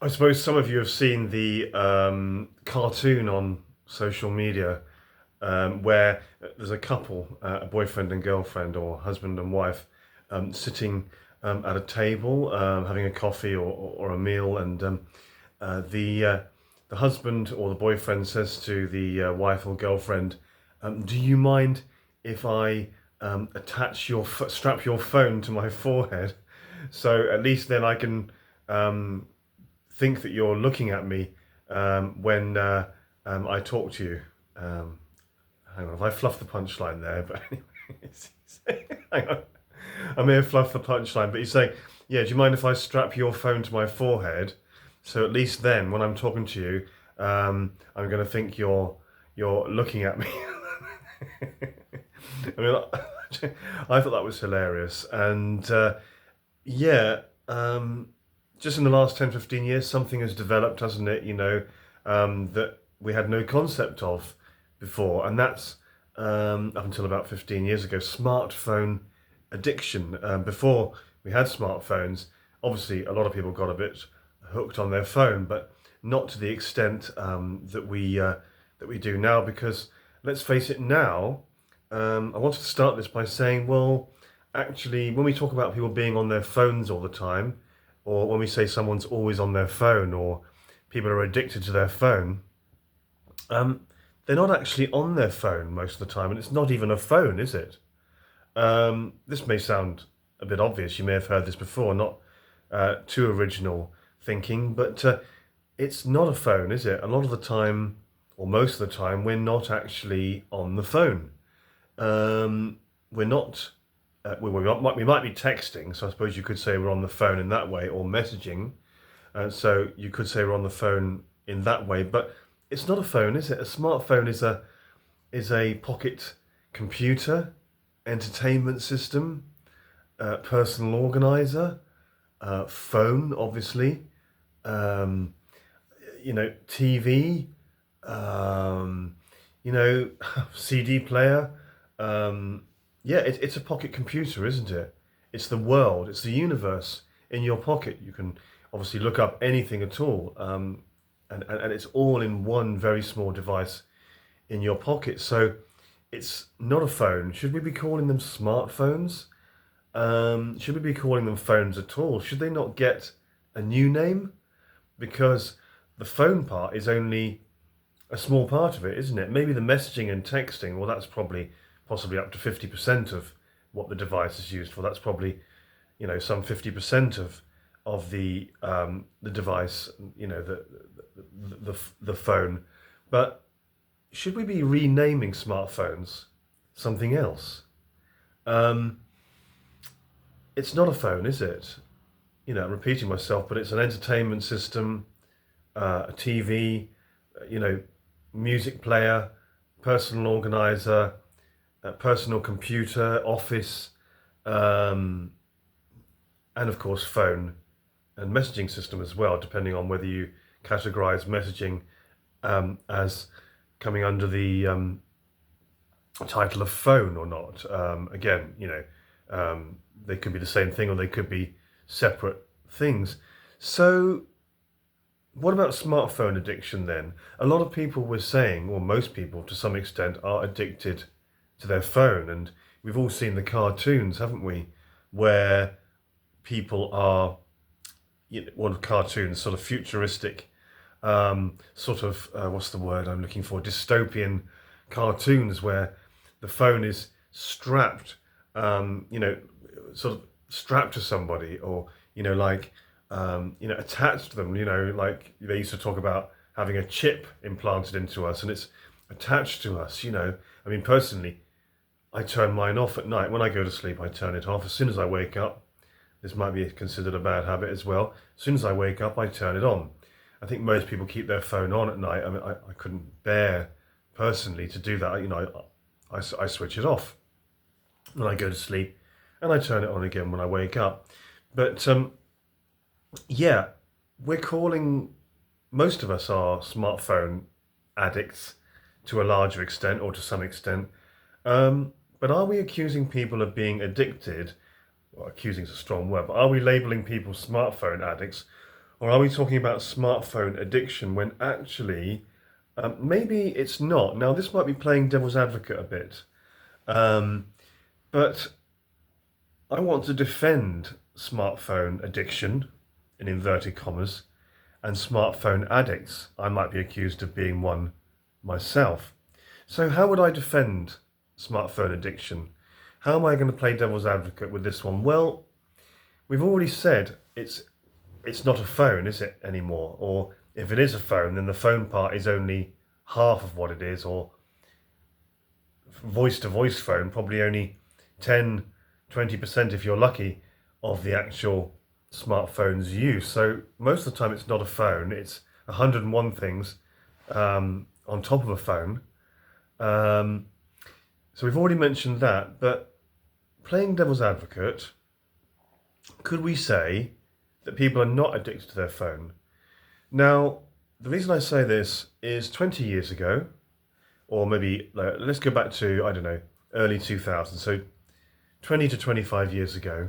I suppose some of you have seen the cartoon on social media where there's a couple, a boyfriend and girlfriend, or husband and wife, sitting at a table having a coffee or a meal, and the husband or the boyfriend says to the wife or girlfriend, "Do you mind if I strap your phone to my forehead, so at least then I can." Think that you're looking at me when I talk to you. Um, Hang on, have I fluffed the punchline there? But anyway, hang on. I may have fluffed the punchline, but he's saying, yeah, do you mind if I strap your phone to my forehead? So at least then, when I'm talking to you, I'm going to think you're looking at me. I mean, I thought that was hilarious. And yeah, just in the last 10, 15 years, something has developed, hasn't it? That we had no concept of before. And that's up until about 15 years ago, smartphone addiction. Before we had smartphones, obviously a lot of people got a bit hooked on their phone, but not to the extent that we do now. Because let's face it, now I wanted to start this by saying, well, actually, when we talk about people being on their phones all the time, or when we say someone's always on their phone, or people are addicted to their phone, um, they're not actually on their phone most of the time, and it's not even a phone, is it? This may sound a bit obvious. You may have heard this before, not too original thinking, but it's not a phone, is it? A lot of the time, or most of the time, we're not actually on the phone. We're not. We might be texting, so I suppose you could say we're on the phone in that way, or messaging. So you could say we're on the phone in that way, but it's not a phone, is it? A smartphone is a pocket computer, entertainment system, personal organizer, phone, obviously, um, TV, um, CD player. Yeah, it's a pocket computer, isn't it? It's the world, it's the universe in your pocket. You can obviously look up anything at all, and it's all in one very small device in your pocket. So it's not a phone. Should we be calling them smartphones? Should we be calling them phones at all? Should they not get a new name? Because the phone part is only a small part of it, isn't it? Maybe the messaging and texting, well, that's probably possibly up to 50% of what the device is used for. That's probably, some 50% of the device, the phone. But should we be renaming smartphones something else? Um, it's not a phone, is it? I'm repeating myself, but it's an entertainment system, a TV, you know, music player, personal organizer, personal computer, office, um, and of course phone and messaging system as well, depending on whether you categorize messaging as coming under the title of phone or not. Again, they could be the same thing or they could be separate things. So, what about smartphone addiction then? A lot of people were saying, or most people to some extent, are addicted to their phone. And we've all seen the cartoons, haven't we? Where people are, one of cartoons, sort of futuristic, what's the word I'm looking for? Dystopian cartoons where the phone is strapped, sort of strapped to somebody, or attached to them. Like they used to talk about having a chip implanted into us, and it's attached to us. I mean, personally, I turn mine off at night when I go to sleep. I turn it off as soon as I wake up. This might be considered a bad habit as well. As soon as I wake up, I turn it on. I think most people keep their phone on at night. I mean, I couldn't bear personally to do that. I switch it off when I go to sleep, and I turn it on again when I wake up. But yeah, we're calling, most of us are smartphone addicts to a larger extent or to some extent. But are we accusing people of being addicted? Well, accusing is a strong word, but are we labeling people smartphone addicts, Or are we talking about smartphone addiction when actually maybe it's not? Now, this might be playing devil's advocate a bit, but I want to defend smartphone addiction, in inverted commas, and smartphone addicts. I might be accused of being one myself. So, how would I defend smartphone addiction? How am I going to play devil's advocate with this one? Well, we've already said it's not a phone, is it, anymore? Or if it is a phone, then the phone part is only half of what it is, or voice-to-voice phone, probably only 10, 20% if you're lucky of the actual smartphone's use. So most of the time it's not a phone, it's 101 things on top of a phone. So we've already mentioned that, but playing devil's advocate, could we say that people are not addicted to their phone? Now, the reason I say this is 20 years ago, or maybe let's go back to, I don't know, early 2000s, so 20 to 25 years ago,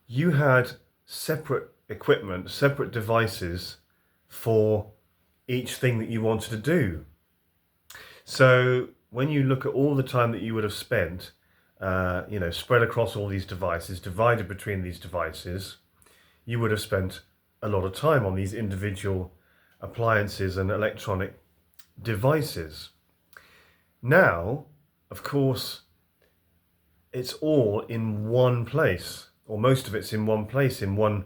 you had separate equipment, separate devices for each thing that you wanted to do. So when you look at all the time that you would have spent, spread across all these devices, divided between these devices, you would have spent a lot of time on these individual appliances and electronic devices. Now, of course, it's all in one place, or most of it's in one place, in one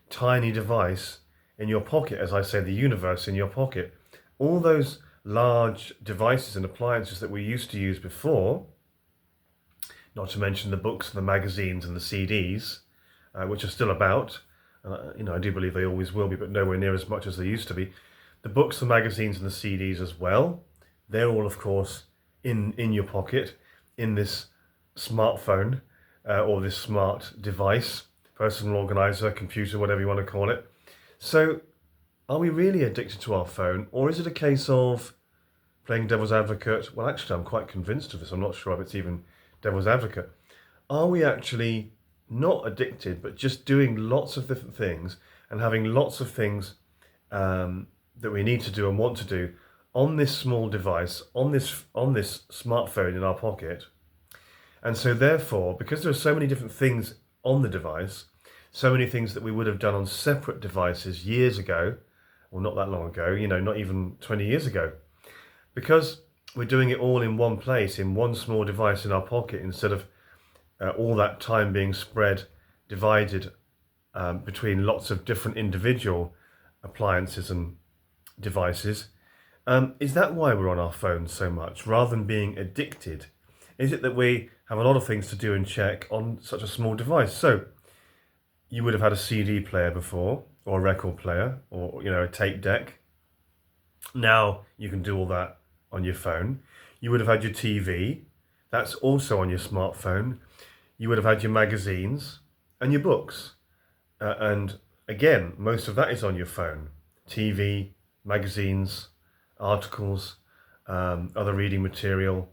tiny device in your pocket, as I say, the universe in your pocket. All those large devices and appliances that we used to use before, not to mention the books, the magazines and the CDs, which are still about. I do believe they always will be, but nowhere near as much as they used to be. The books, the magazines and the CDs as well, they're all, of course, in your pocket, in this smartphone or this smart device, personal organizer, computer, whatever you want to call it. So are we really addicted to our phone, or is it a case of playing devil's advocate? Well, actually, I'm quite convinced of this. I'm not sure if it's even devil's advocate. Are we actually not addicted, but just doing lots of different things and having lots of things that we need to do and want to do on this small device, on this smartphone in our pocket? And so therefore, because there are so many different things on the device, so many things that we would have done on separate devices years ago, or not that long ago, not even 20 years ago, because we're doing it all in one place, in one small device in our pocket, instead of all that time being spread, divided between lots of different individual appliances and devices. Is that why we're on our phones so much, rather than being addicted? Is it that we have a lot of things to do and check on such a small device? So you would have had a CD player before, or a record player, or a tape deck. Now you can do all that on your phone. You would have had your TV. That's also on your smartphone. You would have had your magazines and your books. And again, most of that is on your phone. TV, magazines, articles, other reading material,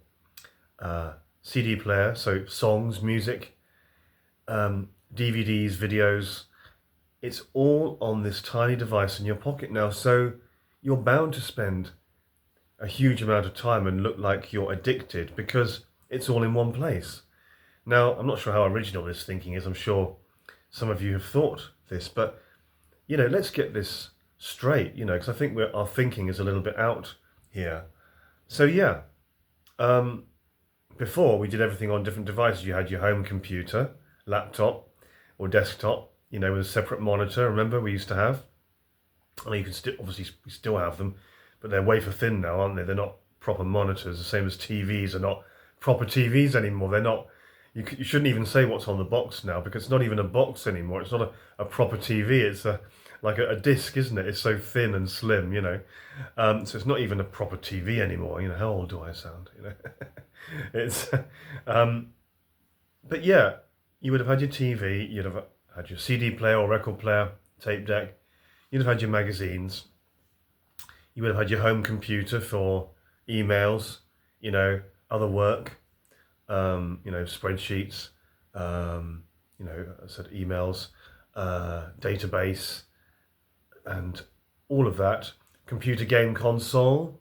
CD player, so songs, music, DVDs, videos. It's all on this tiny device in your pocket now. So you're bound to spend a huge amount of time and look like you're addicted because it's all in one place. Now, I'm not sure how original this thinking is. I'm sure some of you have thought this, but, let's get this straight, because I think our thinking is a little bit out here. So, yeah, before we did everything on different devices. You had your home computer, laptop, or desktop, with a separate monitor. Remember, we used to have? And you can obviously we still have them, but they're wafer thin now, aren't they? They're not proper monitors, the same as TVs are not proper TVs anymore. They're not. You shouldn't even say what's on the box now, because it's not even a box anymore. It's not a proper TV. It's like a disc, isn't it? It's so thin and slim, so it's not even a proper TV anymore. How old do I sound? It's but yeah, you would have had your TV, you'd have had your CD player or record player, tape deck, you'd have had your magazines, you would have had your home computer for emails, other work, spreadsheets, I said emails, database, and all of that. Computer game console.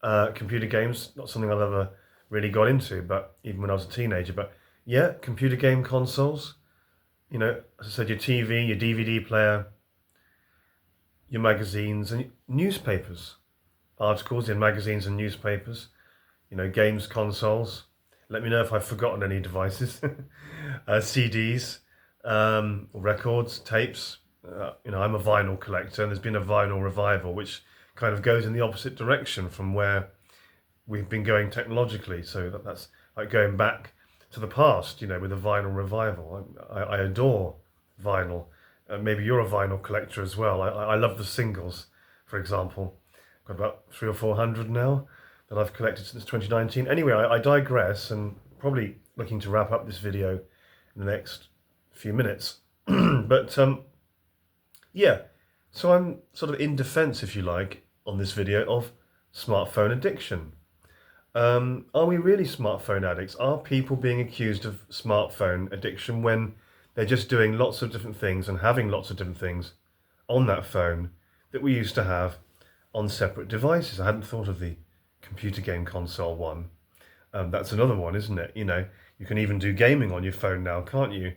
Computer games, not something I've ever really got into, but even when I was a teenager. But yeah, computer game consoles. You know, as I said, your TV, your DVD player, your magazines and newspapers, articles in magazines and newspapers. You know, games consoles. Let me know if I've forgotten any devices. CDs, records, tapes. You know, I'm a vinyl collector, and there's been a vinyl revival, which kind of goes in the opposite direction from where we've been going technologically. So that's like going back to the past, you know, with a vinyl revival. I adore vinyl. Maybe you're a vinyl collector as well. I love the singles, for example. Got about 300 or 400 now that I've collected since 2019. Anyway, I digress, and probably looking to wrap up this video in the next few minutes. But yeah, so I'm sort of in defense, if you like, on this video of smartphone addiction. Are we really smartphone addicts? Are people being accused of smartphone addiction when they're just doing lots of different things and having lots of different things on that phone that we used to have on separate devices? I hadn't thought of the computer game console one. That's another one, isn't it? You know, you can even do gaming on your phone now, can't you?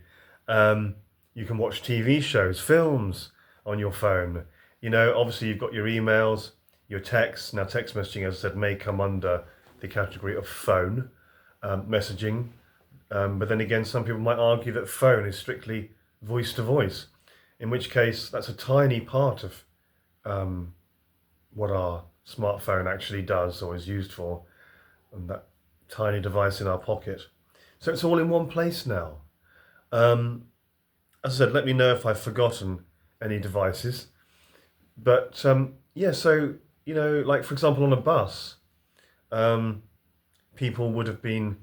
You can watch TV shows, films on your phone. You know, obviously you've got your emails, your texts. Now, text messaging, as I said, may come under the category of phone messaging. But then again, some people might argue that phone is strictly voice to voice, in which case that's a tiny part of what our smartphone actually does or is used for, and that tiny device in our pocket. So it's all in one place now. As I said, let me know if I've forgotten any devices. But yeah, so, you know, like for example, on a bus, people would have been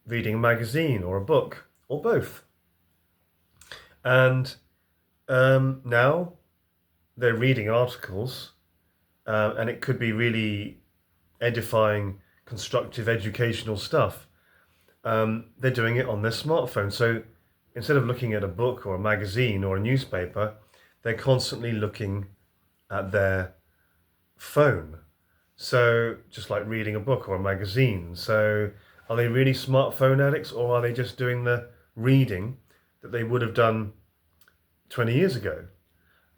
reading a magazine or a book or both. And now they're reading articles, and it could be really edifying, constructive, educational stuff. They're doing it on their smartphone. So instead of looking at a book or a magazine or a newspaper, they're constantly looking at their phone. So just like reading a book or a magazine. So are they really smartphone addicts, or are they just doing the reading that they would have done 20 years ago?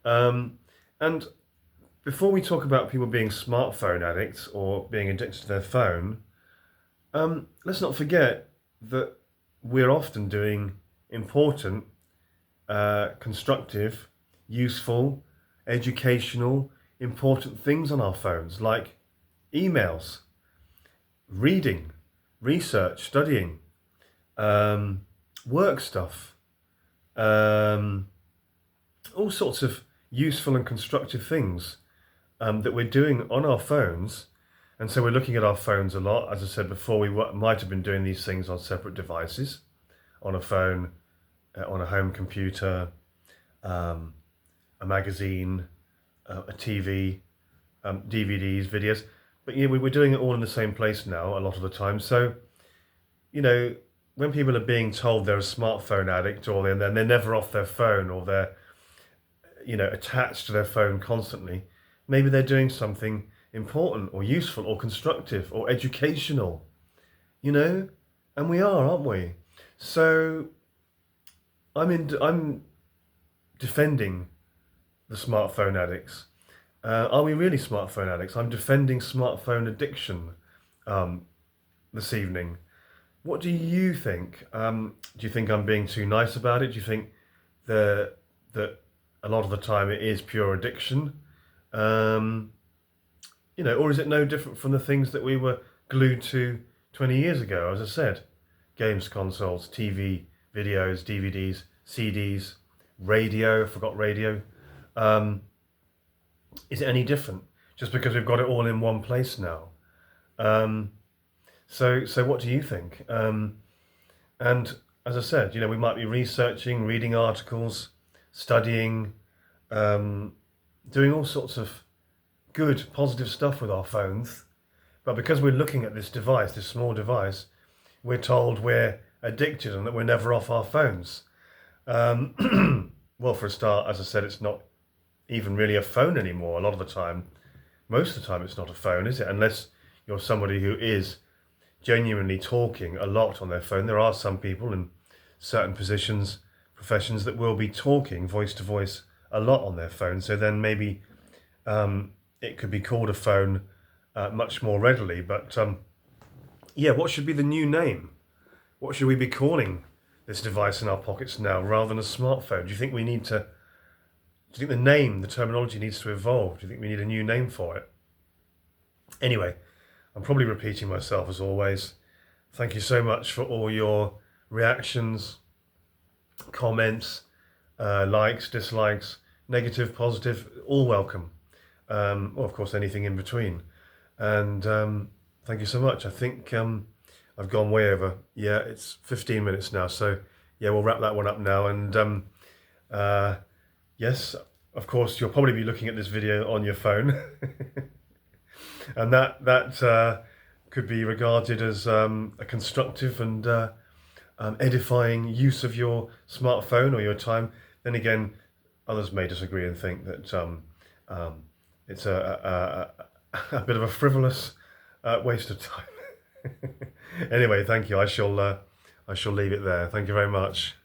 And before we talk about people being smartphone addicts or being addicted to their phone, let's not forget that we're often doing important, constructive, useful, educational, important things on our phones, like emails, reading, research, studying, work stuff, all sorts of useful and constructive things that we're doing on our phones. And so we're looking at our phones a lot. As I said before, we might have been doing these things on separate devices, on a phone, on a home computer, a magazine, a TV, DVDs, videos. But yeah, we're doing it all in the same place now a lot of the time. So, you know, when people are being told they're a smartphone addict, or they're never off their phone, or they're, you know, attached to their phone constantly, maybe they're doing something important or useful or constructive or educational, you know, and we are, aren't we? So I'm defending the smartphone addicts. Are we really smartphone addicts? I'm defending smartphone addiction this evening. What do you think? Do you think I'm being too nice about it? Do you think that a lot of the time it is pure addiction? You know, or is it no different from the things that we were glued to 20 years ago? As I said, games, consoles, TV, videos, DVDs, CDs, radio. I forgot radio. Is it any different just because we've got it all in one place now? So what do you think? And as I said, you know, we might be researching, reading articles, studying, doing all sorts of good, positive stuff with our phones. But because we're looking at this device, this small device, we're told we're addicted and that we're never off our phones. Well, for a start, as I said, it's not even really a phone anymore a lot of the time. Most of the time it's not a phone, is it? Unless you're somebody who is genuinely talking a lot on their phone. There are some people in certain positions, professions, that will be talking voice to voice a lot on their phone. So then maybe it could be called a phone much more readily. But yeah, what should be the new name? What should we be calling this device in our pockets now rather than a smartphone? Do you think we need to, do you think the name, the terminology needs to evolve? Do you think we need a new name for it? Anyway, I'm probably repeating myself as always. Thank you so much for all your reactions, comments, likes, dislikes, negative, positive, all welcome. Or of course anything in between. And thank you so much. I think I've gone way over. Yeah, it's 15 minutes now. So yeah, we'll wrap that one up now. And yes, of course, you'll probably be looking at this video on your phone. And that could be regarded as a constructive and edifying use of your smartphone or your time. Then again, others may disagree and think that it's a bit of a frivolous waste of time. Anyway, thank you. I shall leave it there. Thank you very much.